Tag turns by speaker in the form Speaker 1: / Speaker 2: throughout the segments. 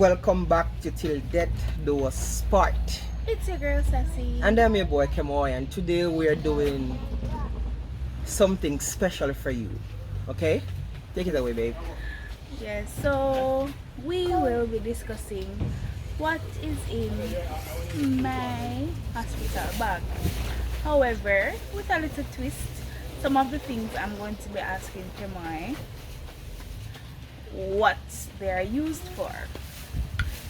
Speaker 1: welcome back to Till Death Do Us Part.
Speaker 2: It's your girl Sassy.
Speaker 1: And I'm your boy Kemoy, and today we are doing something special for you. Okay? Take it away, babe.
Speaker 2: Yes, so we will be discussing what is in my hospital bag. However, with a little twist, some of the things I'm going to be asking Kemoy what they are used for.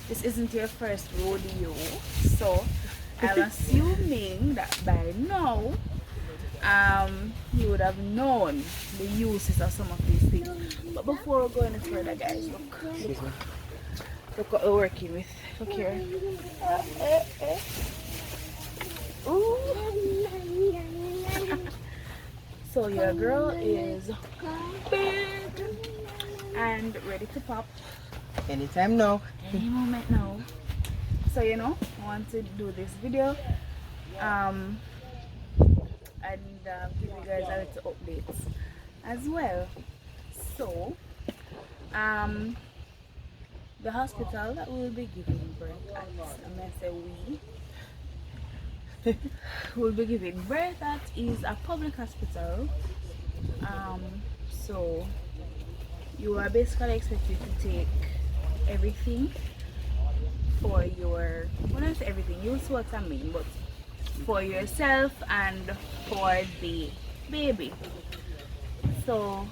Speaker 2: This isn't your first rodeo, so I'm assuming that by now you would have known the uses of some of these things. But before we go any further, guys, look what we're working with. Look here. Ooh. So your girl is big and ready to pop.
Speaker 1: Anytime now.
Speaker 2: Any moment now. So I want to do this video and give you guys a little updates as well. So the hospital that we will be giving birth at, I'm gonna say we will be giving birth at is a public hospital. So you are basically expected to take everything for your, when I say everything, you see what I mean, but for yourself and for the baby. So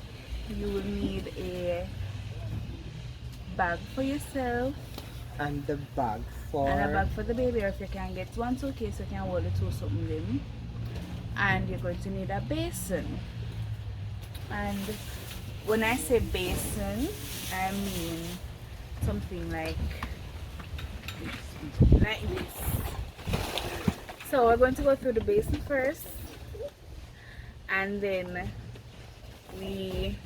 Speaker 2: you will need a bag for yourself
Speaker 1: And the bag for...
Speaker 2: and a bag for the baby, or if you can get one suitcase, you can hold the two something them. And you're going to need a basin. And when I say basin, I mean something like this. So we're going to go through the basin first, and then we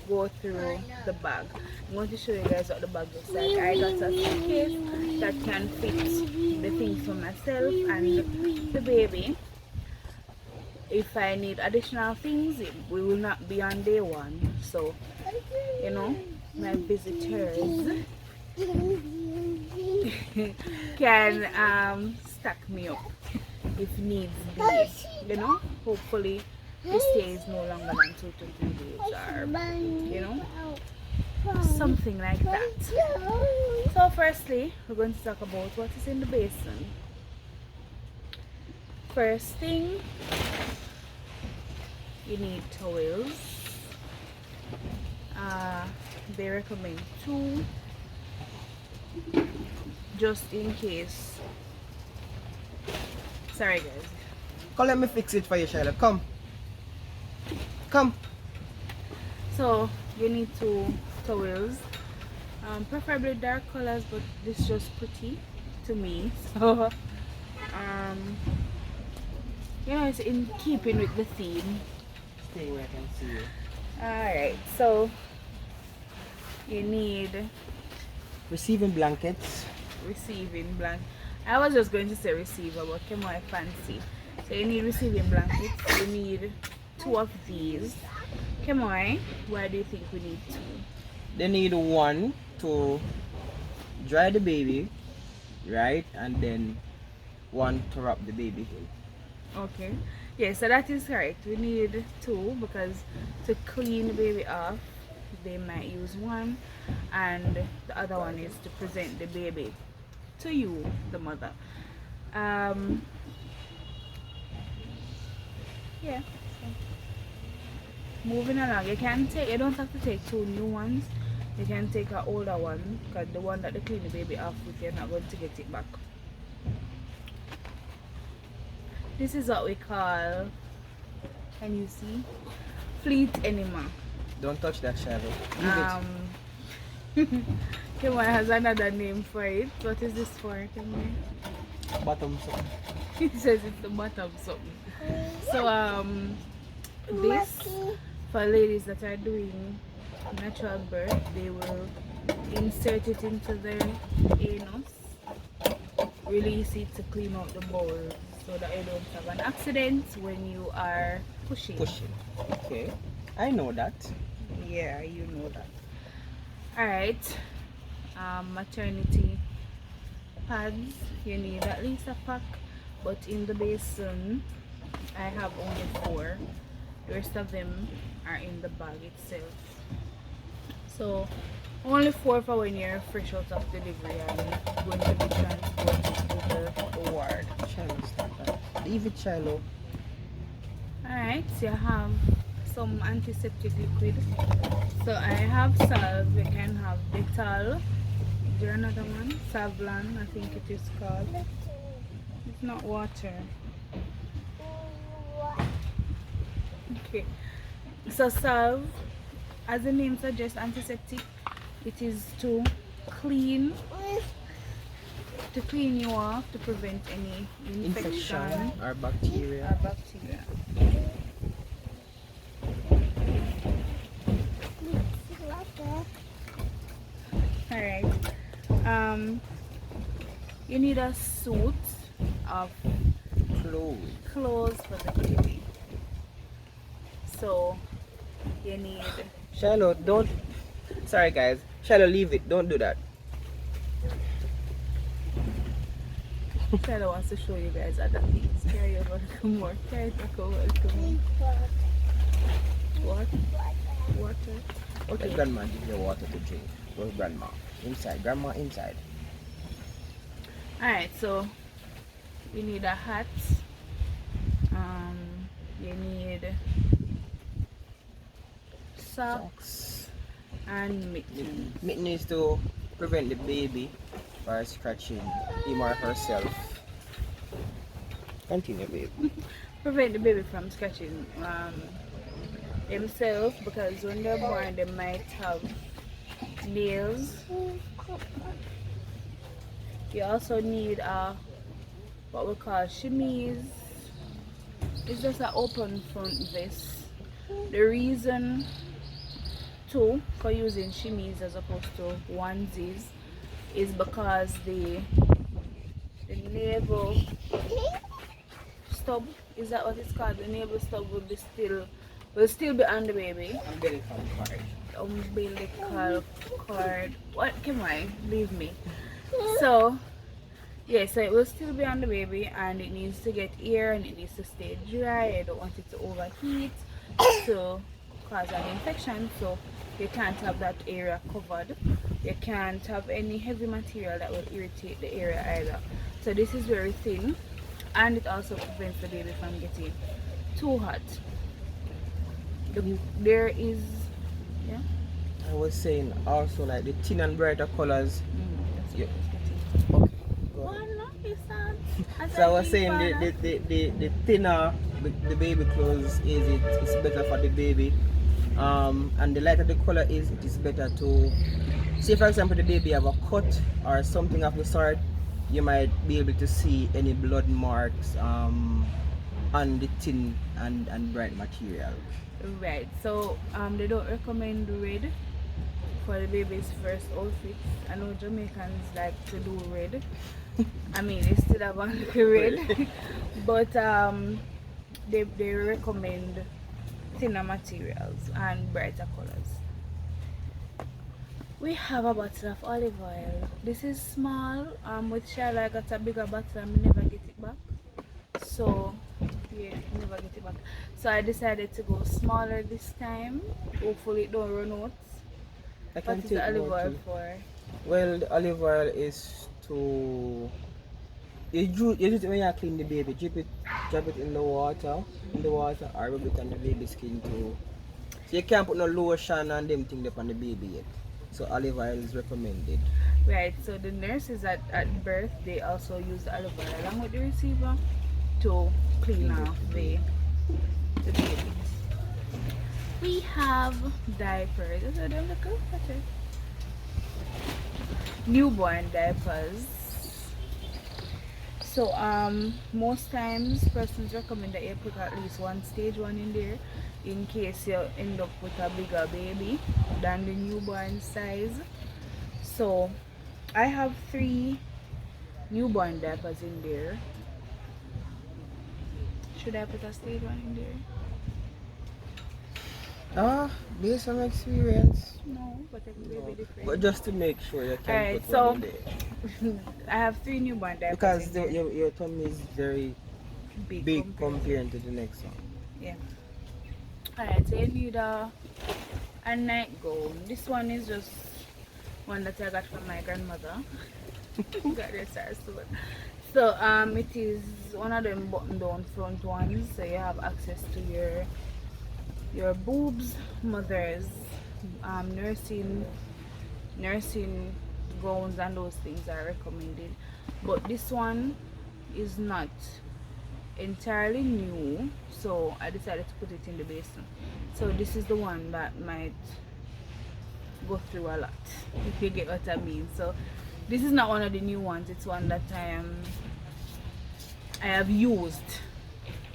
Speaker 2: go through the bag. I'm going to show you guys what the bag looks like. I got a suitcase that can fit the things for myself and the baby. If I need additional things, we will not be on day one. So, my visitors can stack me up if needs be. Hopefully the stay is no longer than 2 to 3 days, or something like that. So firstly, we're going to talk about what is in the basin. First thing, you need towels. They recommend 2, just in case. Sorry guys.
Speaker 1: Come, let me fix it for you, Charlotte. Come. Come.
Speaker 2: So you need 2 towels, preferably dark colors, but this is just pretty to me. So it's in keeping with the theme.
Speaker 1: Stay where I can see you.
Speaker 2: Alright, so you need
Speaker 1: Receiving blankets.
Speaker 2: receiving blanket. I was just going to say receiver, but came out fancy. So you need receiving blankets. You need 2 of these. Come on, why do you think we need 2?
Speaker 1: They need 1 to dry the baby, right? And then 1 to wrap the baby.
Speaker 2: Okay. Yeah, so that is correct. We need 2 because to clean the baby off, they might use 1, and the other one is to present the baby to you, the mother. Yeah. Moving along, you don't have to take 2 new ones. You can take an older one, because the one that they clean the baby off with, you're not going to get it back. This is what we call, can you see? Fleet enema.
Speaker 1: Don't touch that, Charlotte.
Speaker 2: Kemwa has another name for it. What is this for, Kemwa?
Speaker 1: Bottom up.
Speaker 2: He says it's the bottom something. So this, for ladies that are doing natural birth, they will insert it into their anus, release it to clean out the bowel so that you don't have an accident when you are pushing.
Speaker 1: Okay, I know that.
Speaker 2: Yeah, you know that. Alright, maternity pads, you need at least a pack, but in the basin I have only 4. The rest of them are in the bag itself. So only 4 for when you're fresh out of delivery and going to be transported to the ward.
Speaker 1: Shiloh, stop that. Leave it, Shiloh.
Speaker 2: Alright, so you have some antiseptic liquid. So I have salve, you can have Dettol. Is there another one? Savlon, I think it is called. It's not water. Okay. So salve, as the name suggests, antiseptic. It is to clean you off, to prevent any infection
Speaker 1: or bacteria. Alright. You need a suit of clothes for the baby. So you need Shiloh, don't. Sorry, guys. Shiloh, leave it. Don't do that.
Speaker 2: Shiloh wants to show you guys other things. Carry over come more. Carry back over come What? Water.
Speaker 1: Okay. Let grandma give you water to drink. Where's grandma? Inside. Grandma inside.
Speaker 2: Alright, so you need a hat. You need socks and mittens.
Speaker 1: Mitten is to prevent the baby by scratching him or herself. Continue, baby.
Speaker 2: Prevent the baby from scratching himself, because when they're born they might have nails. You also need what we call chemise. It's just an open front vest. The reason too for using chemise as opposed to onesies is because the navel stub, is that what it's called? The navel stub will still be on the baby. Umbilical cord. What? Come on, leave me. So yeah, so it will still be on the baby, and it needs to get air and it needs to stay dry. I don't want it to overheat to cause an infection, so you can't have that area covered. You can't have any heavy material that will irritate the area either. So this is very thin, and it also prevents the baby from getting too hot. There is, yeah,
Speaker 1: I was saying also like the thin and brighter colors.
Speaker 2: that's what
Speaker 1: Yeah. Okay. Go
Speaker 2: Well,
Speaker 1: ahead.
Speaker 2: no, it's not.
Speaker 1: So I was saying the thinner the baby clothes is, it's better for the baby. And the lighter the color is, it is better to say, for example, the baby have a cut or something of the sort, you might be able to see any blood marks on the thin and bright material.
Speaker 2: Right, so they don't recommend red for the baby's first outfit. I know Jamaicans like to do red. I mean, they still have on red, but they recommend thinner materials and brighter colors. We have a bottle of olive oil. This is small. With Charlotte, I got a bigger bottle and never get it back. So yeah, never get it back. So I decided to go smaller this time. Hopefully it don't run out.
Speaker 1: I
Speaker 2: What
Speaker 1: can
Speaker 2: is
Speaker 1: take
Speaker 2: the olive
Speaker 1: more
Speaker 2: oil
Speaker 1: too.
Speaker 2: for?
Speaker 1: Well, the olive oil is to you use it when you clean the baby. Drop it in the water, or rub it on the baby's skin too. So you can't put no lotion and them thing up on the baby yet. So olive oil is recommended.
Speaker 2: Right, so the nurses at birth, they also use the olive oil along with the receiver to clean off the babies. We have diapers. Is that them look? Newborn diapers. So most times persons recommend that you put at least one stage one in there in case you end up with a bigger baby than the newborn size. So I have 3 newborn diapers in there. Should I put a stage one in there?
Speaker 1: Ah, based on experience.
Speaker 2: No, but it will
Speaker 1: No.
Speaker 2: be different.
Speaker 1: But just to make sure you can
Speaker 2: Alright,
Speaker 1: put one
Speaker 2: so
Speaker 1: in there.
Speaker 2: I have 3 newborn diapers
Speaker 1: Because
Speaker 2: in here.
Speaker 1: your tummy is very
Speaker 2: Big
Speaker 1: big
Speaker 2: compared to,
Speaker 1: compared to the next one.
Speaker 2: yeah. Alright, so you need a night gown. This one is just one that I got from my grandmother. Got this soon. So it is one of them button down front ones, so you have access to your boobs. Mothers, nursing gowns and those things are recommended, but this one is not entirely new, so I decided to put it in the basin. So this is the one that might go through a lot, if you get what I mean. So this is not one of the new ones, it's one that I have used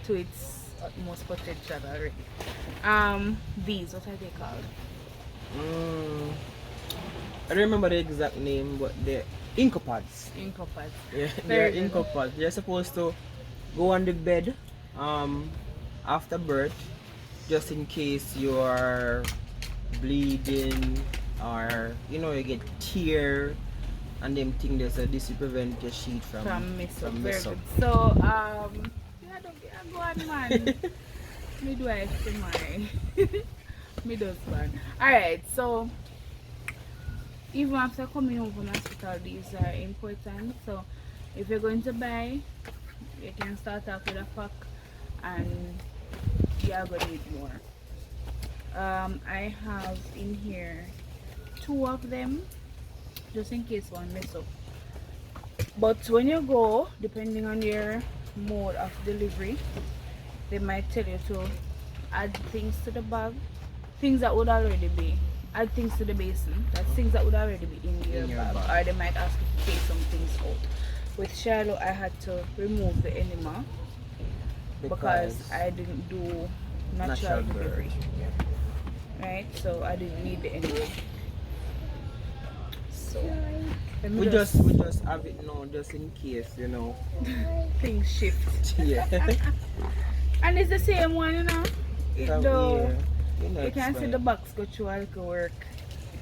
Speaker 2: to its utmost potential already. These, what are they called?
Speaker 1: I don't remember the exact name, but they're incopods.
Speaker 2: Incopads.
Speaker 1: Yeah, they're
Speaker 2: Very good.
Speaker 1: incopods. They're supposed to go on the bed after birth, just in case you are bleeding or you get tear and them thing there, so this will prevent your sheet
Speaker 2: From mess up.
Speaker 1: from
Speaker 2: Very
Speaker 1: mess up.
Speaker 2: good. So yeah, go on, man. Midwife to my me does man. Alright, so even after coming home from hospital, these are important. So if you're going to buy, you can start off with a pack and you are gonna need more. I have in here 2 of them just in case one mess up. But when you go, depending on your mode of delivery, they might tell you to add things to the bag, things that would already be, add things to the basin, that's things that would already be in your bag, or they might ask you to take some things out. With Charlotte, I had to remove the enema because I didn't do natural delivery, right? So I didn't need the enema. So
Speaker 1: we just have it now just in case,
Speaker 2: things shift.
Speaker 1: Yeah.
Speaker 2: And it's the same one, it though
Speaker 1: Yeah,
Speaker 2: you can see the box go through a little work,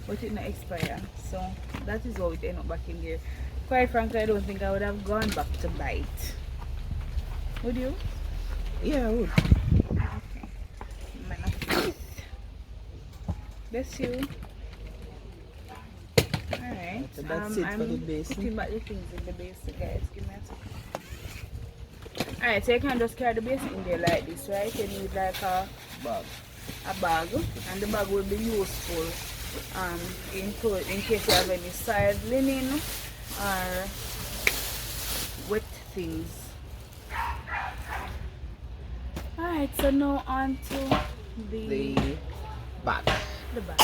Speaker 2: but it not expire. So that is how it end up back in there. Quite frankly, I don't think I would have gone back to buy it. Would you?
Speaker 1: Yeah, I would.
Speaker 2: Okay. Bless you. Alright.
Speaker 1: So that's it for the basin.
Speaker 2: Putting back the things in the basin, guys. Give me a second. Alright, so you can just carry the basin in there like this, right? You need like a bag, and the bag will be useful in case you have any side linen or wet things. Alright, so now on to the
Speaker 1: bag.
Speaker 2: The bag.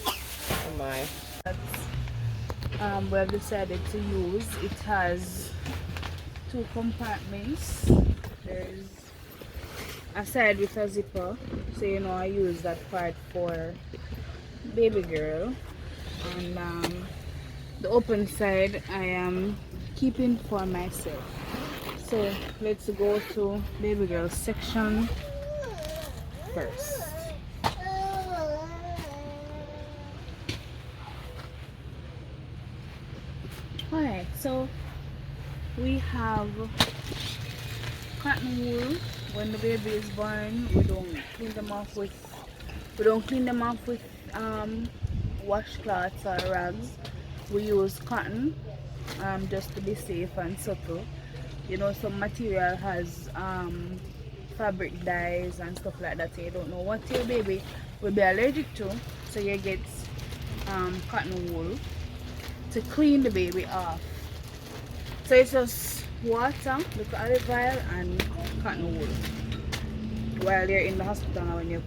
Speaker 1: Oh my.
Speaker 2: We have decided to use. It has 2 compartments. There's a side with a zipper, so I use that part for baby girl, and the open side I am keeping for myself. So let's go to baby girl section first. Alright, so we have cotton wool. When the baby is born, we don't clean them off with washcloths or rags. We use cotton just to be safe and subtle. Some material has fabric dyes and stuff like that, so you don't know what your baby will be allergic to, so you get cotton wool to clean the baby off. So it's just water, little olive oil and cotton wool while you're in the hospital and when you're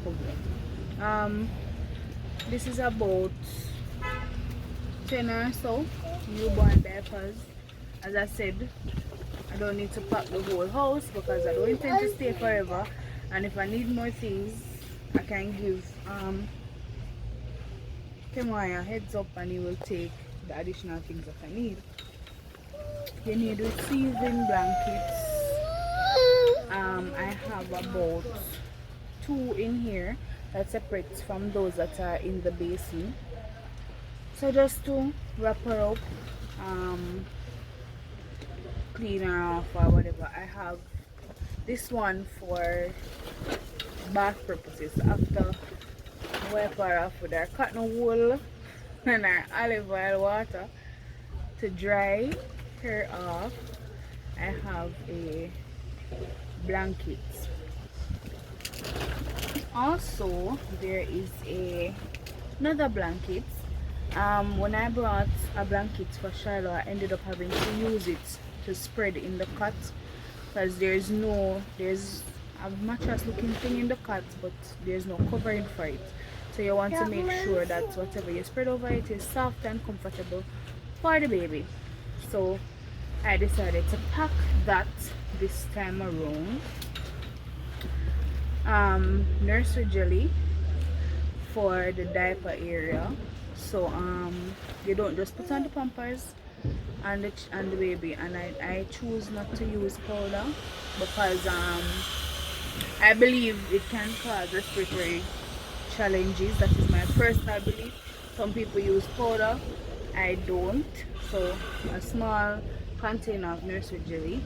Speaker 2: covering. This is about 10 or so newborn diapers. As I said, I don't need to pack the whole house because I don't intend to stay forever, and if I need more things I can give Kemoya a heads up and he will take the additional things that I need. You need receiving blankets. I have about 2 in here. that separates from those that are in the basin. So just to wrap her up, clean her off or whatever, I have this one for bath purposes. After wipe her off with our cotton wool and our olive oil water to dry her off, I have a blanket. Also, there is another blanket. When I brought a blanket for Shiloh, I ended up having to use it to spread in the cot because there's a mattress looking thing in the cot, but there's no covering for it. So you want to make sure that whatever you spread over it is soft and comfortable for the baby. So I decided to pack that this time around. Nursery jelly for the diaper area, so you don't just put on the pampers and the baby, and I choose not to use powder because I believe it can cause respiratory challenges. That is my personal belief. Some people use powder, I don't. So a small container of nursery jelly,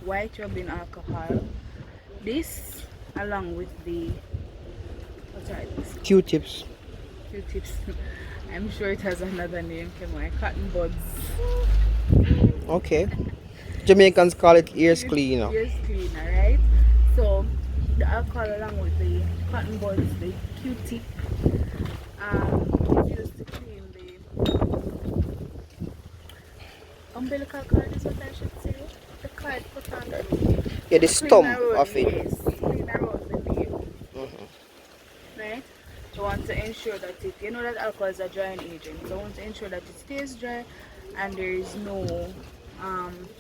Speaker 2: white rubbing alcohol, this along with the what are these?
Speaker 1: Q-tips.
Speaker 2: Q-tips. I'm sure it has another name. Come on, cotton buds.
Speaker 1: Okay. Jamaicans call it ears cleaner.
Speaker 2: Ears cleaner, right? So the alcohol along with the cotton buds, the Q-tip, is used to clean the umbilical cord, is what I should say. The cord put on the
Speaker 1: Yeah, the stump of it.
Speaker 2: Yes, clean around the nail. Right? So I want to ensure that you know that alcohol is a drying agent. So I want to ensure that it stays dry and there is no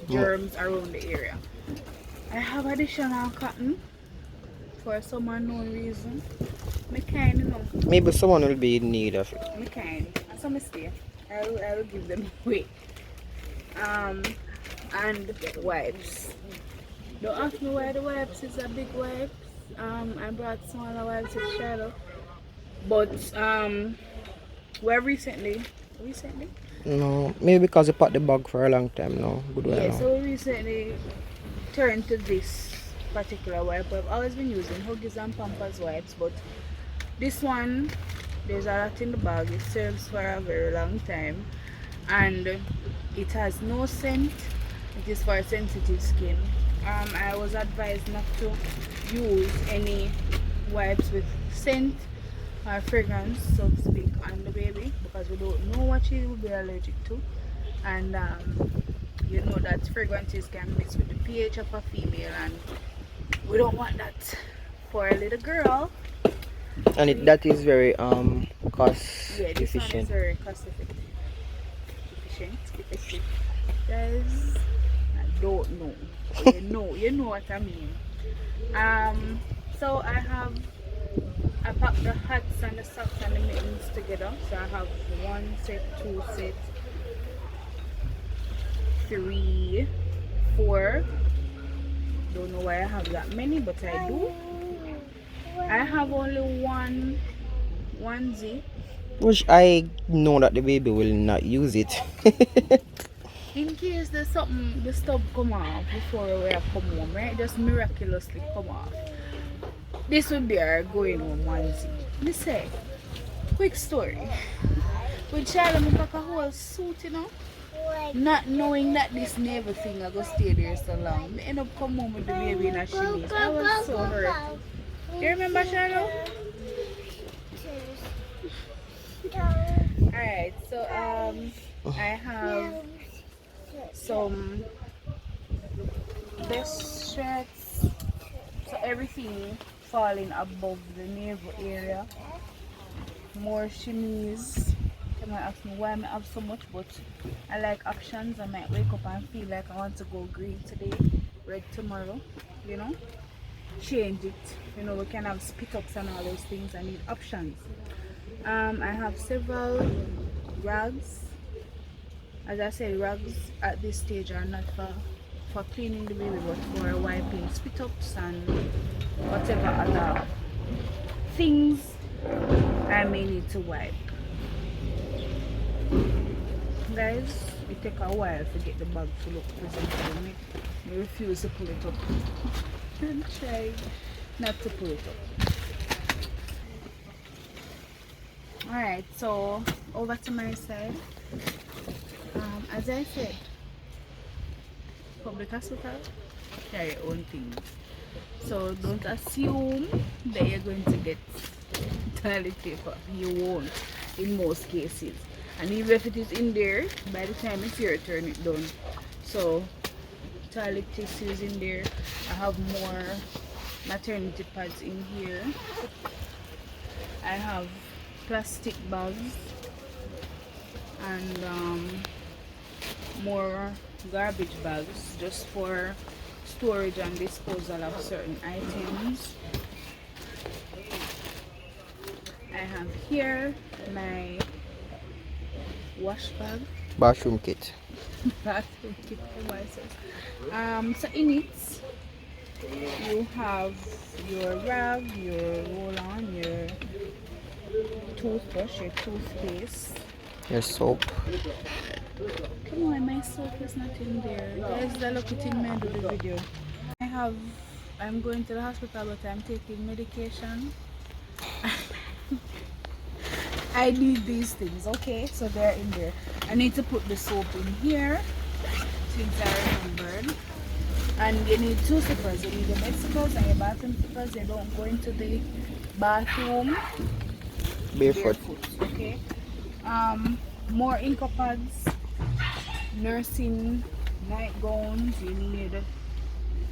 Speaker 2: germs around the area. I have additional cotton for some unknown reason. Me kind, you know.
Speaker 1: Maybe someone will be in need of it.
Speaker 2: Me kind. And so me stay. I will give them away. And wipes. Don't ask me why the wipes is a big wipes. I brought smaller wipes with Shadow. But where recently?
Speaker 1: No, maybe because you packed the bag for a long time now. Good while
Speaker 2: Yeah,
Speaker 1: now.
Speaker 2: so we recently turned to this particular wipe. I've always been using Huggies and Pampers wipes, but this one, there's a lot in the bag. It serves for a very long time, and it has no scent. It is for sensitive skin. I was advised not to use any wipes with scent or fragrance, so to speak, on the baby because we don't know what she will be allergic to, and you know that fragrances can mix with the pH of a female, and we don't want that for a little girl.
Speaker 1: And that is very cost
Speaker 2: Yeah, this one is
Speaker 1: efficient.
Speaker 2: very cost effective. Guys, I don't know. But you know what I mean. So I packed the hats and the socks and the mittens together. So I have 1 set, 2 sets, 3, 4. Don't know why I have that many, but I do. I have only one onesie.
Speaker 1: Which I know that the baby will not use it.
Speaker 2: In case there's something, the stub come off before we have come home, right? Just miraculously come off. This would be our going home onesie. Me say, quick story. With Charlie, I pack a whole suit, you know? Not knowing that this neighbor thing I go stay there so long. I end up come home with the baby in a chemise. I was so hurt. You remember Charlie? Alright, so I have some best shirts, so everything falling above the navel area. More chemise. You might ask me why I have so much, but I like options. I might wake up and feel like I want to go green today, red tomorrow, you know. Change it. You know, we can have spit ups and all those things. I need options. I have several rags. As I said, rags at this stage are not for for cleaning the baby, but for wiping spit ups and whatever other things I may need to wipe. Guys, it take a while to get the bag to look presentable. I refuse to pull it up. I'm trying not to pull it up. Alright, so over to my side. As I said, public hospital, carry your own things. So don't assume that you're going to get toilet paper. You won't in most cases. And even if it is in there, by the time it's your turn, it done. So toilet tissue is in there. I have more maternity pads in here. I have plastic bags and more garbage bags just for storage and disposal of certain items. I have here my wash bag,
Speaker 1: bathroom kit.
Speaker 2: bathroom kit for myself. So in it you have your rag, your roll-on, your toothbrush, your toothpaste,
Speaker 1: Your soap.
Speaker 2: come on, my soap is not in there. Guys, I look it in me do the video. I'm going to the hospital, but I'm taking medication. I need these things, okay? So they're in there. I need to put the soap in here since I remembered. And you need two slippers. You need your bed slippers and your bathroom slippers. You don't go into the bathroom
Speaker 1: Barefoot.
Speaker 2: okay? More ink pads, nursing nightgowns. You need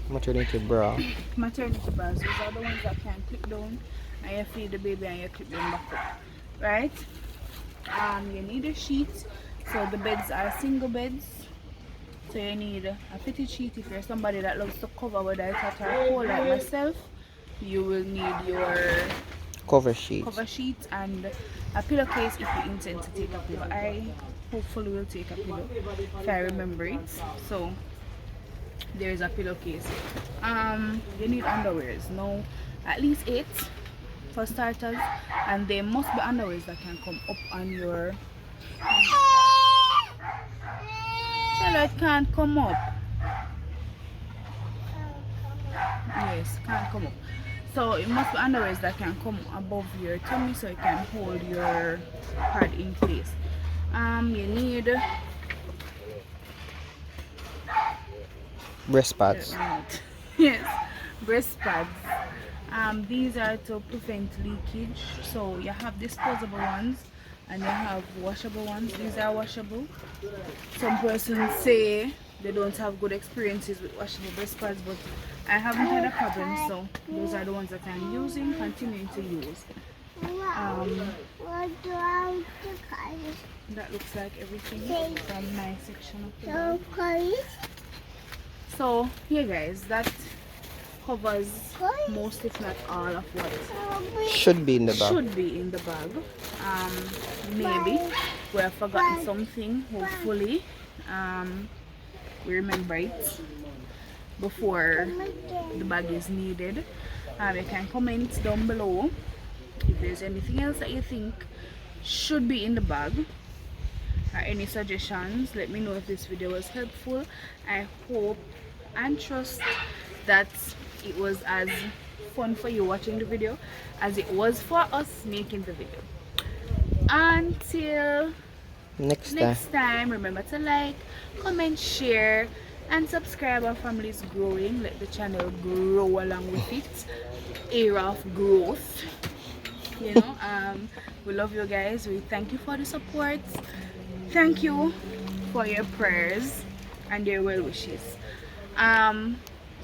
Speaker 1: Maternity bra.
Speaker 2: maternity bras. Those are the ones that can clip down and you feed the baby and you clip them back up, right? You need a sheet. So the beds are single beds, so you need a fitted sheet. If you're somebody that loves to cover, whether it's hot or cold like myself, you will need your
Speaker 1: Cover sheet.
Speaker 2: and a pillowcase if you intend to take a pillow. I hopefully will take a pillow if I remember it. So there is a pillowcase. You need underwears. No, at least 8 for starters, and there must be underwears that can come up on your. Charlotte can't come up. Yes, can't come up. So it must be underwears that can come above your tummy so it can hold your pad in place. You need
Speaker 1: Breast pads.
Speaker 2: yes, breast pads. These are to prevent leakage. So you have disposable ones and you have washable ones. These are washable. Some persons say they don't have good experiences with washable breast pads, but I haven't had a problem, so those are the ones that I'm using, continuing to use. That looks like everything from my section of the bag. So yeah guys, that covers most if not all of what
Speaker 1: Should be in the bag.
Speaker 2: should be in the bag. Maybe we have forgotten something. Hopefully we remember it before the bag is needed. You can comment down below if there's anything else that you think should be in the bag or any suggestions. Let me know if this video was helpful. I hope and trust that it was as fun for you watching the video as it was for us making the video. Until
Speaker 1: Next
Speaker 2: time, remember to like, comment, share and subscribe. Our family is growing. Let the channel grow along with it. Era of growth, you know. We love you guys. We thank you for the support. Thank you for your prayers and your well wishes.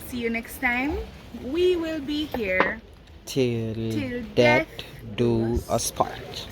Speaker 2: See you next time. We will be here
Speaker 1: till death do us part.